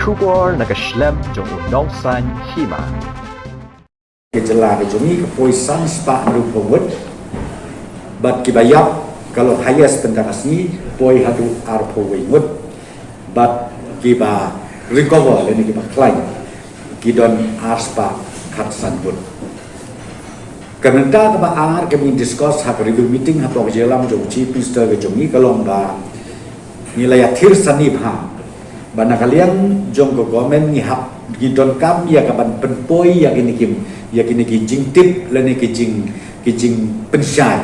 Kubor nakaslem jong unongsan hima. Gejala kejungi kepoisan spa merupawut bat kibayap kalau highest pendarasni poi hadu arpawimut bat kiba recover ini kiba klaim kidon arspa khatsan bud Kementerian keba ar kami discuss hak review meeting hak jelam jong chief minister kejungi kalau ba nilai akhir sani bha bana kalian jong go government ni hak gidon kam ya kaban penpoi ya kini kijing tip lani kijing pensyai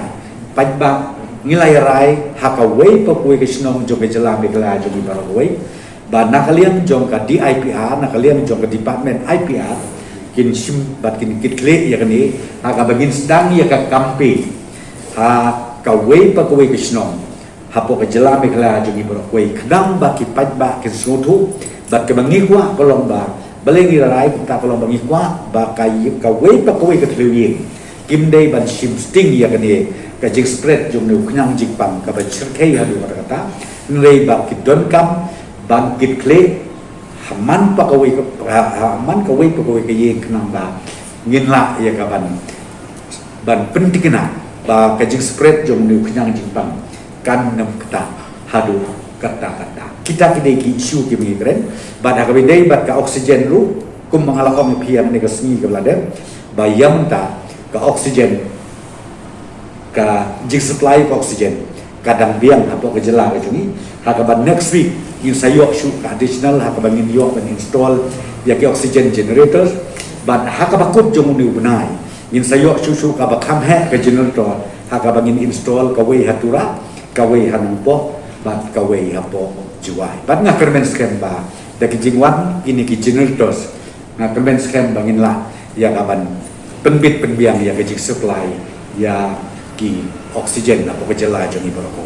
pajba nilai rai hakawai papui kisnong jong kejelam bekla jong barawai bana kalian jong ka di IPR na kalian jong ka department IPR kin sim bat kin kitle ya kini haka bagin sedang ya ka kampe hakawai papui kisnong hapo kejelam bekla jong barawai kadang baki pajba kin sutu bat ke mengikwa kolong ba balengi rai kita kolong mengikwa ba kai kawai papui ketlewi kim dei ban sim sting ya kini kajing spread jong nu kenyang jikpang ka ba cerkai hadu kata nilai ba kidon kam bangkit kle haman pakawai pakawai ke ye kenang ba nginla ya ka ban pentikna ba kajing spread jong nu kenyang jikpang kan nem kata hadu kata kita kidai ki isu ki migren ba da ka dei ba ka oksigen lu kum mangalakong piang ne ka sni ka laden ba yam ta ka oksigen ka jig supply ka oksigen kadang biang apa kejela ka jungi hakaban next week in sayok shu additional hakaban in yok ban install ya ki oksigen generators ban hakabakut jong ni benai in sayok shu ka bakam he ka generator hakaban in install ka wei hatura ka wei hanumpo bat ka wei hapo juai bat nga kermen scam ba da ki jingwan ini ki generators nga kermen scam bangin la ya kaban penbit penbiang ya ki jig supply ya ki oksigen apa kejela jong ibarakoi